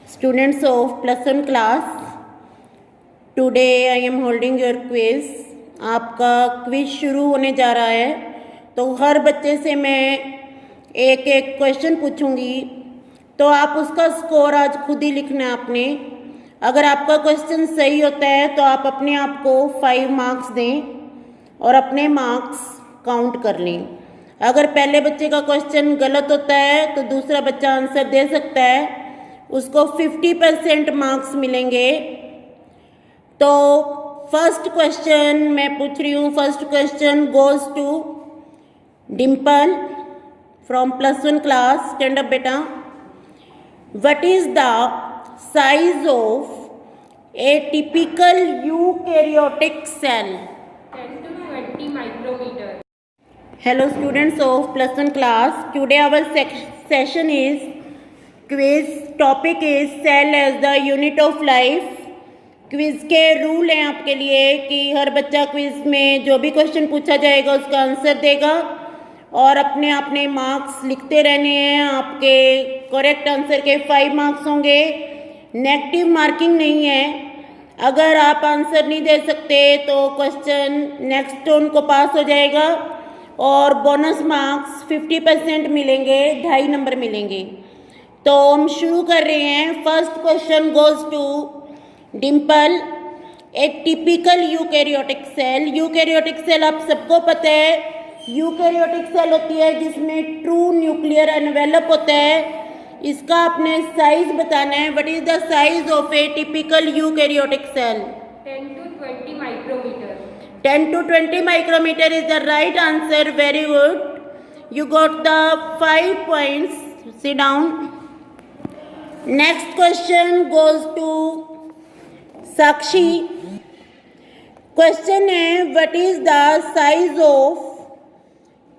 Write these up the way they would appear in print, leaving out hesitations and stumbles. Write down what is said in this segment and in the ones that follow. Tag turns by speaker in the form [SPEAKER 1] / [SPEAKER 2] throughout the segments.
[SPEAKER 1] Students of +1 class, today I am holding your quiz. आपका quiz शुरू होने जा रहा है, तो हर बच्चे से मैं एक एक क्वेश्चन पूछूंगी, तो आप उसका स्कोर आज खुद ही लिखना है आपने। अगर आपका क्वेश्चन सही होता है तो आप अपने आप को 5 मार्क्स दें और अपने मार्क्स काउंट कर लें। अगर पहले बच्चे का क्वेश्चन गलत होता है तो दूसरा बच्चा आंसर दे सकता है, उसको 50% मार्क्स मिलेंगे। तो फर्स्ट क्वेश्चन मैं पूछ रही हूँ। First question goes to Dimple from +1 class. Stand up बेटा। What is the size of a typical eukaryotic cell?
[SPEAKER 2] 10 to 20 micrometer.
[SPEAKER 1] Hello students of +1 class. Today our session is quiz. Topic is cell as the unit of life. Quiz के rule हैं आपके लिए कि हर बच्चा quiz में जो भी question पूछा जाएगा उसका आंसर देगा और अपने मार्क्स लिखते रहने हैं। आपके करेक्ट आंसर के 5 मार्क्स होंगे, नेगेटिव मार्किंग नहीं है। अगर आप आंसर नहीं दे सकते तो क्वेश्चन नेक्स्ट टर्न को पास हो जाएगा और बोनस मार्क्स 50% मिलेंगे, 2.5 नंबर मिलेंगे। तो हम शुरू कर रहे हैं। First question goes to Dimple. A typical eukaryotic cell. Eukaryotic cell आप सबको पता है, यूकैरियोटिक सेल होती है जिसमें ट्रू न्यूक्लियर एनवेलप होता है। इसका आपने साइज बताना है। What is the size of a typical eukaryotic cell?
[SPEAKER 2] 10 to 20 micrometer.
[SPEAKER 1] 10 to 20 micrometer is the right answer. Very good. You got the 5 points. Sit down. Next question goes to Sakshi. Question है what is the size of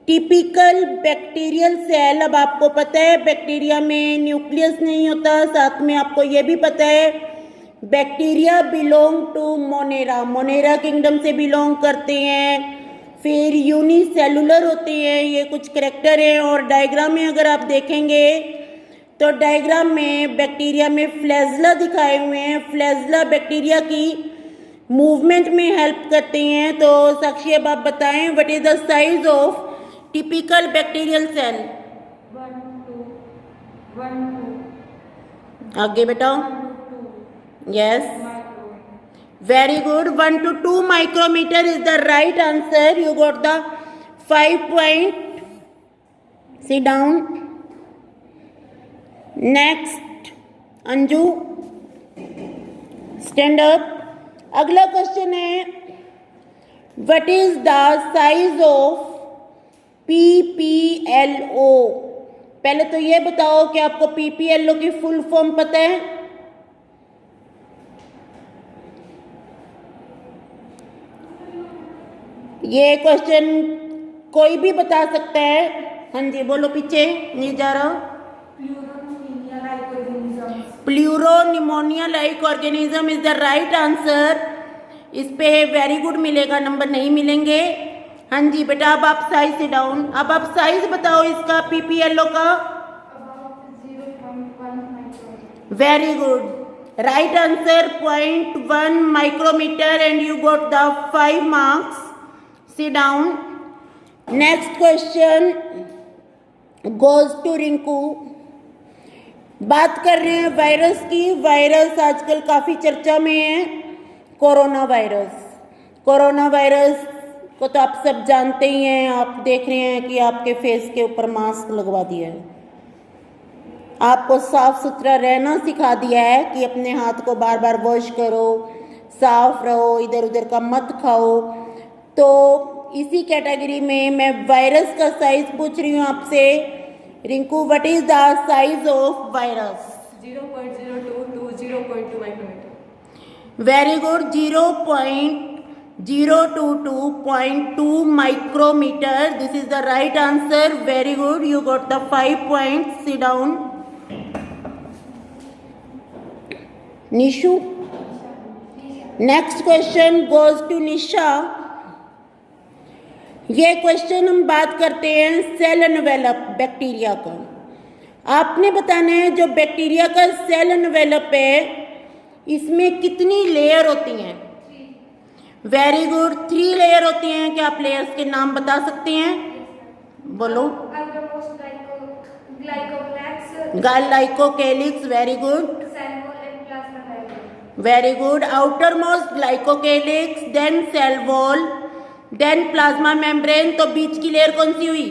[SPEAKER 1] typical bacterial cell. अब आपको पता है bacteria में nucleus नहीं होता, साथ में आपको ये भी पता है bacteria belong to Monera, Monera kingdom से बिलोंग करते हैं। फिर यूनिसेलुलर होते हैं, ये कुछ करैक्टर हैं। और डायग्राम में अगर आप देखेंगे तो डायग्राम में बैक्टीरिया में फ्लैजला दिखाए हुए हैं। फ्लैजला बैक्टीरिया की मूवमेंट में हेल्प करते हैं। तो साक्षी अब आप बताएं what is the size of typical bacterial cell?
[SPEAKER 2] 1 to
[SPEAKER 1] आगे बेटा।
[SPEAKER 2] 2
[SPEAKER 1] yes,
[SPEAKER 2] micrometer.
[SPEAKER 1] Very good. 1 to 2 micrometre is the right answer. You got the 5 point. Sit down. Next Anju, stand up. अगला क्वेश्चन है what is the size of PPLO? पहले तो ये बताओ कि आपको PPLO की फुल फॉर्म पता है? ये क्वेश्चन कोई भी बता सकता है। हाँ जी बोलो, पीछे नहीं जा रहा। Pleuropneumonia like organism is the right answer. इस पे वेरी गुड मिलेगा, नंबर नहीं मिलेंगे। हाँ जी बेटा, अब आप साइज से डाउन। अब आप साइज बताओ इसका PPLO का। Very good, right answer 0.1 micrometre and you got the 5 marks. Sit down. Next question goes to Rinku. बात कर रहे हैं वायरस की। वायरस आजकल काफ़ी चर्चा में है, कोरोना वायरस। कोरोना वायरस को तो आप सब जानते ही हैं। आप देख रहे हैं कि आपके फेस के ऊपर मास्क लगवा दिया है, आपको साफ सुथरा रहना सिखा दिया है कि अपने हाथ को बार बार वॉश करो, साफ रहो, इधर उधर का मत खाओ। तो इसी कैटेगरी में मैं वायरस का साइज पूछ रही हूँ आपसे। Rinku, what is the size of virus?
[SPEAKER 2] 0.02 to 0.2 micrometer.
[SPEAKER 1] Very good, 0.022 to 0.2 micrometer. This is the right answer. Very good, you got the 5 points. Sit down. Nishu, next question goes to Nisha. ये question हम बात करते हैं cell envelope bacteria का। आपने बताना है जो बैक्टीरिया का सेल एनवेलप है इसमें कितनी लेयर होती हैं। वेरी गुड, 3 लेयर होती हैं। क्या आप लेयर्स के नाम बता सकते हैं? बोलो। Glycocalyx, very good, very good. Outer most glycocalyx, then cell wall, then plasma membrane. तो बीच की लेयर कौन सी हुई?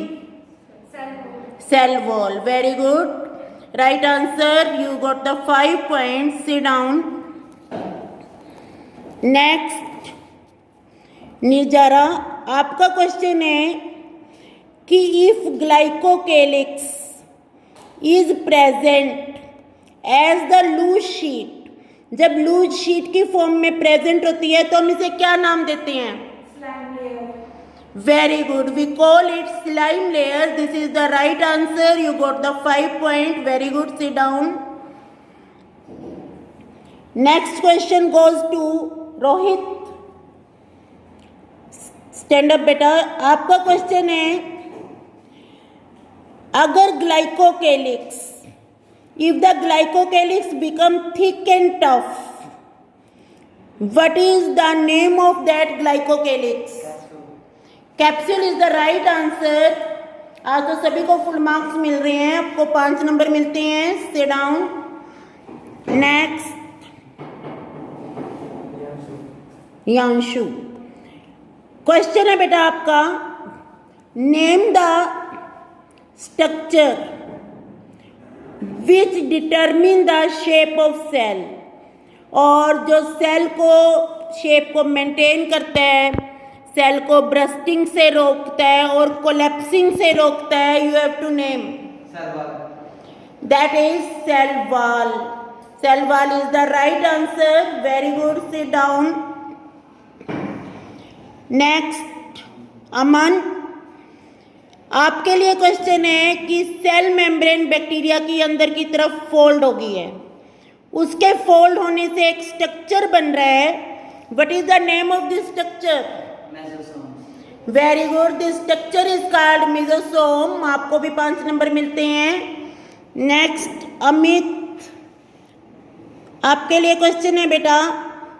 [SPEAKER 1] Cell wall, very good, right answer. You got the 5 points. Sit down. Next, Nirjara, आपका क्वेश्चन है कि if glycocalyx is present as the loose sheet, जब लूज शीट की फॉर्म में प्रेजेंट होती है तो हम इसे क्या नाम देते हैं? Very good, we call it slime layer. This is the right answer. You got the 5 point. Very good, sit down. Next question goes to Rohit. Stand up बेटा। आपका क्वेश्चन है, अगर glycocalyx, if the glycocalyx become thick and tough, what is the name of that glycocalyx? Capsule is the right answer. आज तो सभी को full marks मिल रहे हैं, आपको 5 नंबर मिलते हैं। Sit down. Next, Yanshu, question है बेटा आपका, name the structure which determine the shape of cell. और जो सेल को शेप को मेंटेन करता है, सेल को ब्रस्टिंग से रोकता है और कोलैप्सिंग से रोकता है, you have to name. That is cell wall. Cell wall is the right answer. Very good, sit down. Next, Aman, आपके लिए क्वेश्चन है कि सेल मेम्ब्रेन बैक्टीरिया की अंदर की तरफ फोल्ड हो गई है, उसके फोल्ड होने से एक स्ट्रक्चर बन रहा है। What is the name of this structure? Very good, this structure is called mesosome. आपको भी 5 नंबर मिलते हैं। नेक्स्ट, अमित, आपके लिए क्वेश्चन है बेटा,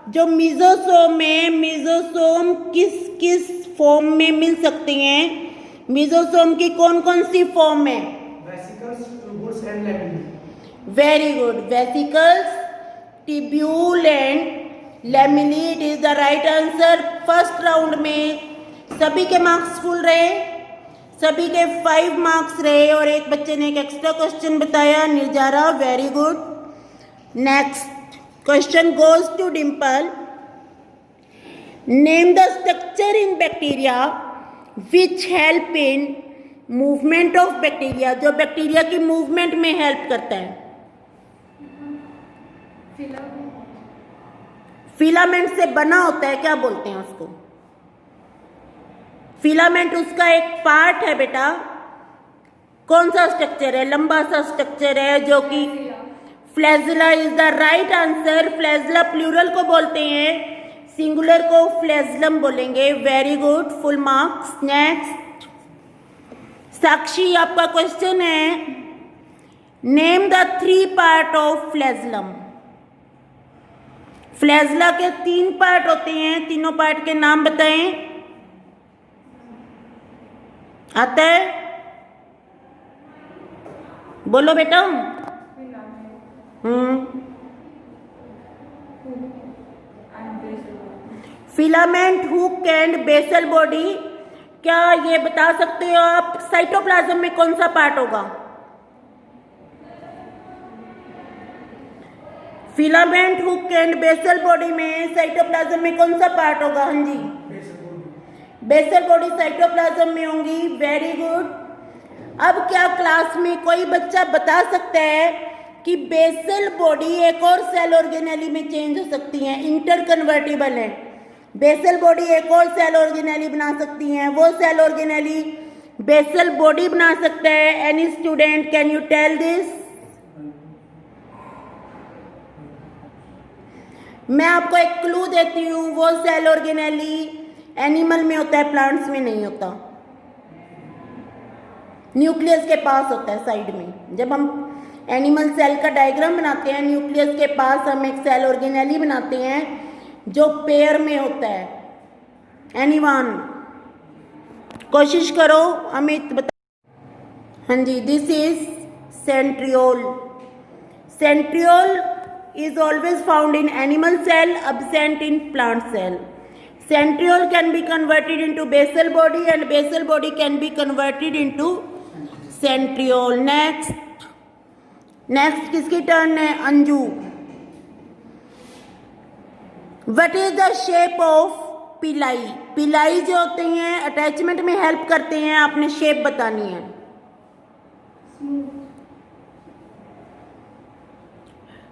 [SPEAKER 1] जो मेसोसोम है, मेसोसोम किस किस फॉर्म में मिल सकते हैं? मेसोसोम की कौन कौन सी फॉर्म है?
[SPEAKER 3] Vesicles, tubules and lamellae.
[SPEAKER 1] Very good, vesicles, tubule and lamellae. It is the right answer. First round में सभी के मार्क्स फुल रहे, सभी के 5 मार्क्स रहे और एक बच्चे ने एक एक्स्ट्रा क्वेश्चन बताया, Nirjara. Very good. Next question goes to Dimple. Name the structure in bacteria which help in movement of bacteria, जो बैक्टीरिया की मूवमेंट में हेल्प करता है। फिलामेंट से बना होता है, क्या बोलते हैं उसको? फिलामेंट उसका एक पार्ट है बेटा। कौन सा स्ट्रक्चर है? लंबा सा स्ट्रक्चर है जो कि flagella is the right answer. Flagella plural को बोलते हैं, सिंगुलर को फ्लैजिलम बोलेंगे। Very good, full marks. Next, Sakshi, आपका क्वेश्चन है, name the 3 part of flagellum. Flagella के 3 पार्ट होते हैं, तीनों पार्ट के नाम बताएं। आता है? बोलो बेटा। Filament, hook and basal body. क्या ये बता सकते हो आप साइटोप्लाज्म में कौन सा पार्ट होगा? Filament, hook and basal body में साइटोप्लाज्म में कौन सा पार्ट होगा? हाँ जी, बेसल बॉडी साइटोप्लाज्म में होंगी। Very good. अब क्या क्लास में कोई बच्चा बता सकता है कि बेसल बॉडी एक और सेल ऑर्गेनेली में चेंज हो सकती है, इंटर कन्वर्टिबल है। बेसल बॉडी एक और सेल ऑर्गेनेली बना सकती हैं, वो सेल ऑर्गेनेली बेसल बॉडी बना सकता है। Any student can you tell this? मैं आपको एक क्लू देती हूँ, वो सेल ऑर्गेनेली एनिमल में होता है, प्लांट्स में नहीं होता। न्यूक्लियस के पास होता है साइड में। जब हम एनिमल सेल का डायग्राम बनाते हैं, न्यूक्लियस के पास हम एक सेल ऑर्गेनेली बनाते हैं जो पेयर में होता है। एनीवन कोशिश करो अमित बता। हाँ जी, this is centriole. Centriole is always found in animal cell, absent in plant cell. Centriole can be converted into basal body and basal body can be converted into centriole. Next किसकी turn है? Anju. What is the shape of पिलाई? पिलाई जो होते हैं attachment में help करते हैं, आपने शेप बतानी है।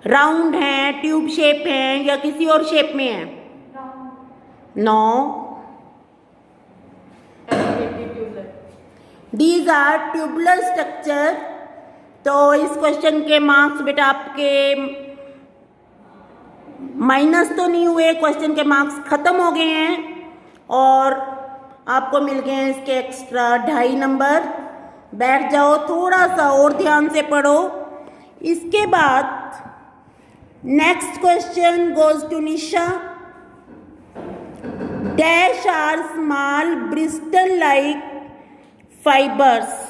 [SPEAKER 1] राउंड है, ट्यूब शेप है या किसी और शेप में है? No, these are tubular structure. तो इस क्वेश्चन के मार्क्स बेटा आपके माइनस तो नहीं हुए, क्वेश्चन के मार्क्स खत्म हो गए हैं और आपको मिल गए हैं इसके एक्स्ट्रा 2.5 नंबर। बैठ जाओ, थोड़ा सा और ध्यान से पढ़ो। इसके बाद next question goes to Nisha. Dash are small bristle like fibres.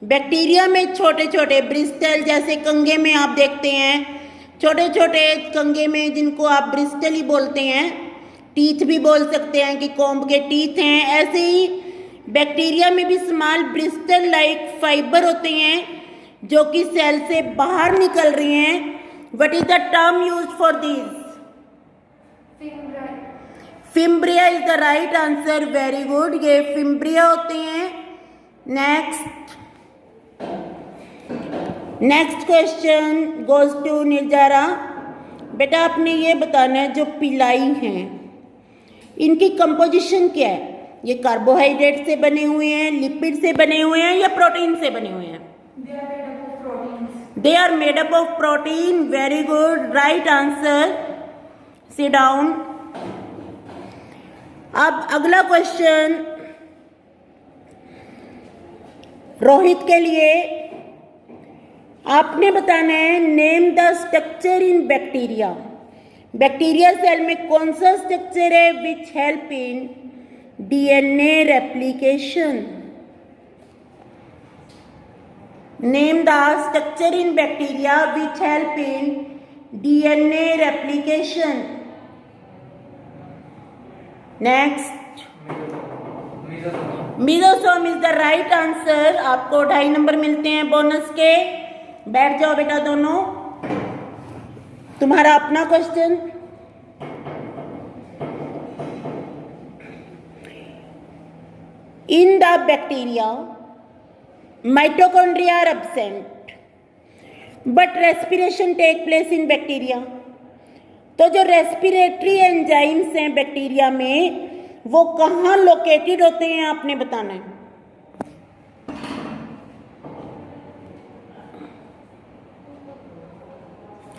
[SPEAKER 1] Bacteria में छोटे छोटे ब्रिस्टल, जैसे कंगे में आप देखते हैं छोटे छोटे कंगे में, जिनको आप ब्रिस्टल ही बोलते हैं, टीथ भी बोल सकते हैं कि कॉम्ब के टीथ हैं। ऐसे ही बैक्टीरिया में भी स्मॉल ब्रिस्टल लाइक फाइबर होते हैं जो कि सेल से बाहर निकल रहे हैं। What is the term used for these? Fimbria is the right answer. Very good. ये fimbria होते हैं। नेक्स्ट क्वेश्चन goes to निर्जरा। बेटा आपने ये बताना है जो पिलाई हैं इनकी कंपोजिशन क्या है? ये कार्बोहाइड्रेट से बने हुए हैं, लिपिड से बने हुए हैं या प्रोटीन से बने हुए हैं? They are made up of protein. Very good. Right answer. Sit down. अब अगला क्वेश्चन रोहित के लिए। आपने बताना है name the structure in bacteria. Bacteria cell में कौन सा स्ट्रक्चर है which help in DNA replication? Name the structure in bacteria which help in DNA replication. Next, Mesosome is the right answer. आपको 2.5 नंबर मिलते हैं बोनस के। बैठ जाओ बेटा दोनों, तुम्हारा अपना question. In the bacteria mitochondria are absent but respiration take place in bacteria। तो जो रेस्पिरेटरी एंजाइम्स हैं बैक्टीरिया में वो कहाँ लोकेटेड होते हैं आपने बताना है।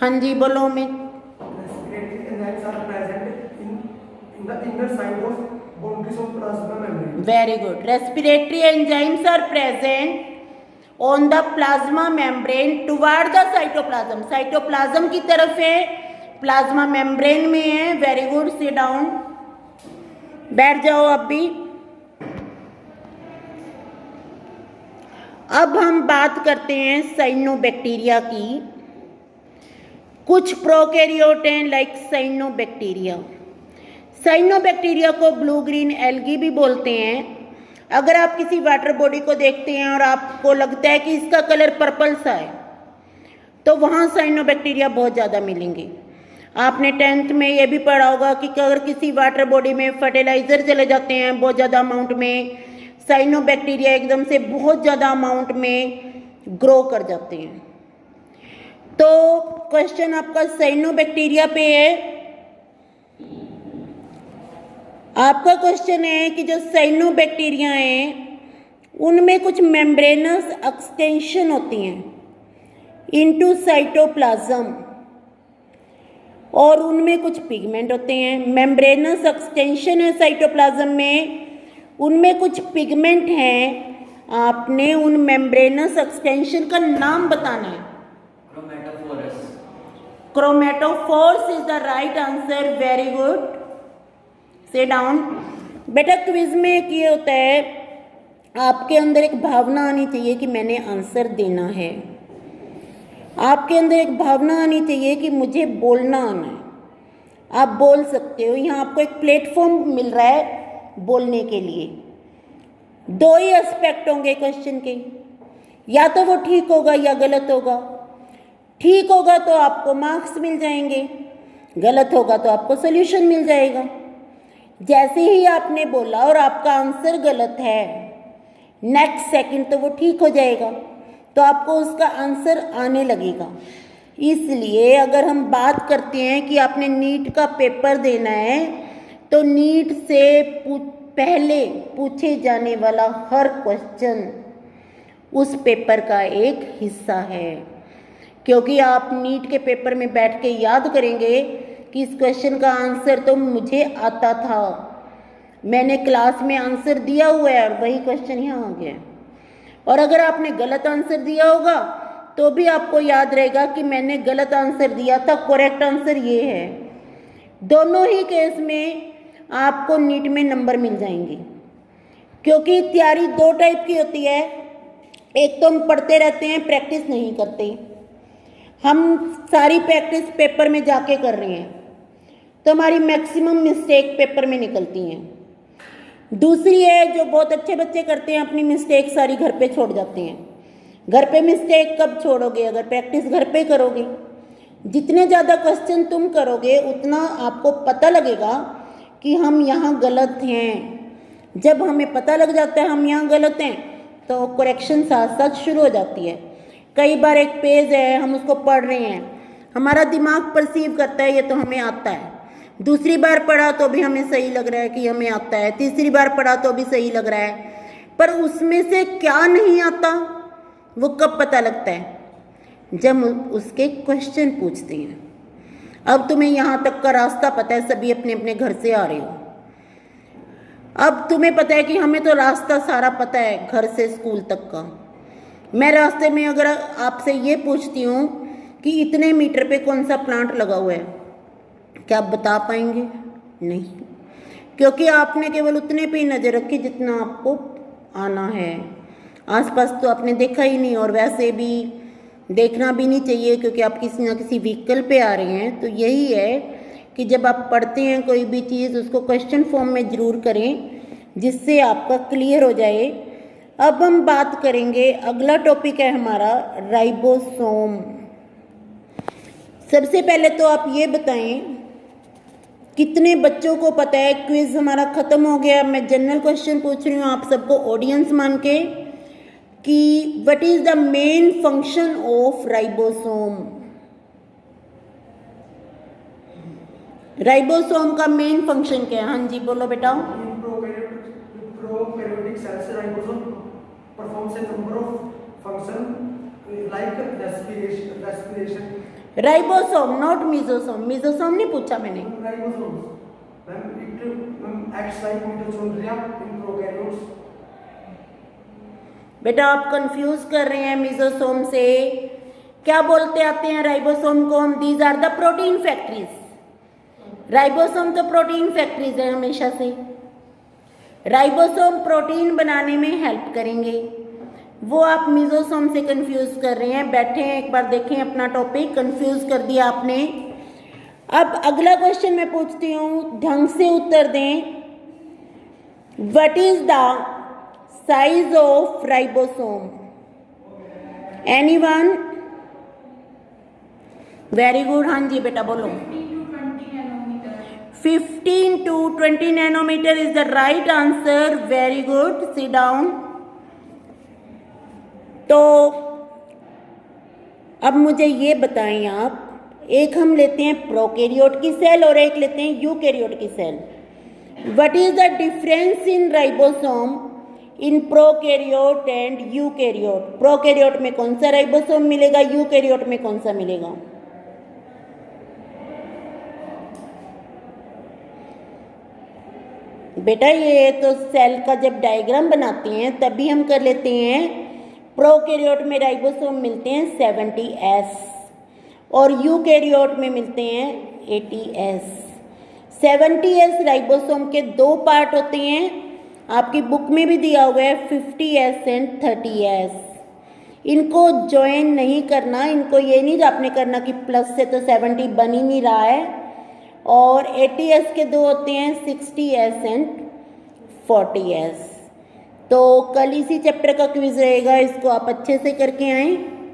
[SPEAKER 1] हाँ जी बोलो में।
[SPEAKER 3] Respiratory enzymes are present in the inner side of boundaries of plasma membrane.
[SPEAKER 1] Very good. Respiratory enzymes are present on the plasma membrane toward the cytoplasm. cytoplasm की तरफ है, प्लाज्मा मेम्ब्रेन में है। Very good. सिट डाउन, बैठ जाओ अब भी। अब हम बात करते हैं साइनोबैक्टीरिया की। कुछ प्रोकैरियोट हैं लाइक साइनोबैक्टीरिया। साइनोबैक्टीरिया को ब्लू ग्रीन एल्गी भी बोलते हैं। अगर आप किसी वाटर बॉडी को देखते हैं और आपको लगता है कि इसका कलर पर्पल सा है तो वहाँ साइनोबैक्टीरिया बहुत ज़्यादा मिलेंगे। आपने 10th में ये भी पढ़ा होगा कि अगर किसी वाटर बॉडी में फर्टिलाइज़र चले जाते हैं बहुत ज़्यादा अमाउंट में, साइनोबैक्टीरिया एकदम से बहुत ज़्यादा अमाउंट में ग्रो कर जाते हैं। तो क्वेश्चन आपका साइनोबैक्टीरिया पे है। आपका क्वेश्चन है कि जो साइनोबैक्टीरिया हैं उनमें कुछ मेम्ब्रेनस एक्सटेंशन होती हैं इनटू साइटोप्लाज्म और उनमें कुछ पिगमेंट होते हैं। मेम्ब्रेनस एक्सटेंशन है साइटोप्लाज्म में, उनमें कुछ पिगमेंट हैं आपने उन मेम्ब्रेनस एक्सटेंशन का नाम बताना है।
[SPEAKER 4] Chromatophores.
[SPEAKER 1] Chromatophores is the right answer, very good. Sit down. बेटा क्विज में एक ये होता है, आपके अंदर एक भावना आनी चाहिए कि मैंने आंसर देना है। आपके अंदर एक भावना आनी चाहिए कि मुझे बोलना आना है। आप बोल सकते हो, यहाँ आपको एक प्लेटफॉर्म मिल रहा है बोलने के लिए। दो ही एस्पेक्ट होंगे क्वेश्चन के, या तो वो ठीक होगा या गलत होगा। ठीक होगा तो आपको मार्क्स मिल जाएंगे, गलत होगा तो आपको सोल्यूशन मिल जाएगा। जैसे ही आपने बोला और आपका आंसर गलत है, नेक्स्ट सेकंड तो वो ठीक हो जाएगा, तो आपको उसका आंसर आने लगेगा। इसलिए अगर हम बात करते हैं कि आपने नीट का पेपर देना है, तो नीट से पहले पूछे जाने वाला हर क्वेश्चन उस पेपर का एक हिस्सा है। क्योंकि आप नीट के पेपर में बैठ के याद करेंगे कि इस क्वेश्चन का आंसर तो मुझे आता था, मैंने क्लास में आंसर दिया हुआ है और वही क्वेश्चन यहाँ आ गया। और अगर आपने गलत आंसर दिया होगा तो भी आपको याद रहेगा कि मैंने गलत आंसर दिया था, करेक्ट आंसर ये है। दोनों ही केस में आपको नीट में नंबर मिल जाएंगे। क्योंकि तैयारी दो टाइप की होती है, एक तो हम पढ़ते रहते हैं, प्रैक्टिस नहीं करते। हम सारी प्रैक्टिस पेपर में जाके कर रहे हैं तो हमारी मैक्सिमम मिस्टेक पेपर में निकलती हैं। दूसरी है जो बहुत अच्छे बच्चे करते हैं, अपनी मिस्टेक सारी घर पे छोड़ जाते हैं। घर पे मिस्टेक कब छोड़ोगे? अगर प्रैक्टिस घर पे करोगे। जितने ज़्यादा क्वेश्चन तुम करोगे उतना आपको पता लगेगा कि हम यहाँ गलत हैं। जब हमें पता लग जाता है हम यहाँ गलत हैं तो करेक्शन साथ साथ शुरू हो जाती है। कई बार एक पेज है, हम उसको पढ़ रहे हैं, हमारा दिमाग परसीव करता है ये तो हमें आता है। दूसरी बार पढ़ा तो भी हमें सही लग रहा है कि हमें आता है, तीसरी बार पढ़ा तो भी सही लग रहा है, पर उसमें से क्या नहीं आता वो कब पता लगता है? जब उसके क्वेश्चन पूछते हैं। अब तुम्हें यहाँ तक का रास्ता पता है, सभी अपने अपने घर से आ रहे हो। अब तुम्हें पता है कि हमें तो रास्ता सारा पता है घर से स्कूल तक का। मैं रास्ते में अगर आपसे ये पूछती हूँ कि इतने मीटर पे कौन सा प्लांट लगा हुआ है, क्या आप बता पाएंगे? नहीं, क्योंकि आपने केवल उतने पे ही नज़र रखी जितना आपको आना है। आसपास तो आपने देखा ही नहीं, और वैसे भी देखना भी नहीं चाहिए क्योंकि आप किसी ना किसी व्हीकल पे आ रहे हैं। तो यही है कि जब आप पढ़ते हैं कोई भी चीज़, उसको क्वेश्चन फॉर्म में ज़रूर करें जिससे आपका क्लियर हो जाए। अब हम बात करेंगे, अगला टॉपिक है हमारा राइबोसोम। सबसे पहले तो आप ये बताएं कितने बच्चों को पता है, क्विज हमारा ख़त्म हो गया, मैं जनरल क्वेश्चन पूछ रही हूँ आप सबको ऑडियंस मान के, कि what is the main function of ribosome. Ribosome का मेन फंक्शन क्या है? हाँ जी बोलो बेटा।
[SPEAKER 3] In prokaryotic cells, ribosome performs a number of functions like respiration.
[SPEAKER 1] Ribosome not mesosome, mesosome नहीं पूछा मैंने।
[SPEAKER 3] Ribosomes, it acts like mitochondria in prokaryotes.
[SPEAKER 1] बेटा आप कंफ्यूज कर रहे हैं मीजोसोम से। क्या बोलते आते हैं राइबोसोम को हम? These are the protein factories. Ribosome तो प्रोटीन फैक्ट्रीज है हमेशा से। राइबोसोम प्रोटीन बनाने में हेल्प करेंगे, वो आप मीजोसोम से कंफ्यूज कर रहे हैं। बैठे हैं, एक बार देखें अपना टॉपिक, कंफ्यूज कर दिया आपने। अब अगला क्वेश्चन मैं पूछती हूँ, ढंग से उत्तर दें। What is the size of ribosome? Anyone? Very good, हाँ जी बेटा बोलो। 15 to 20 nanometer is the right answer. Very good. Sit down. तो अब मुझे ये बताएं आप, एक हम लेते हैं प्रोकैरियोट की सेल और एक लेते हैं यूकैरियोट की सेल। What is the difference in ribosome in prokaryote and eukaryote? Prokaryote में कौन सा राइबोसोम मिलेगा, यूकैरियोट में कौन सा मिलेगा? बेटा ये तो सेल का जब डायग्राम बनाते हैं तभी हम कर लेते हैं। प्रोकैरियोट में राइबोसोम मिलते हैं 70S और यूकैरियोट में मिलते हैं 80S। 70S राइबोसोम के दो पार्ट होते हैं, आपकी बुक में भी दिया हुआ है 50S एंड 30S। इनको ज्वाइन नहीं करना, इनको ये नहीं आपने करना कि प्लस से तो 70 बन ही नहीं रहा है। और 80S के दो होते हैं 60S एंड 40S। तो कल इसी चैप्टर का क्विज रहेगा, इसको आप अच्छे से करके आएँ।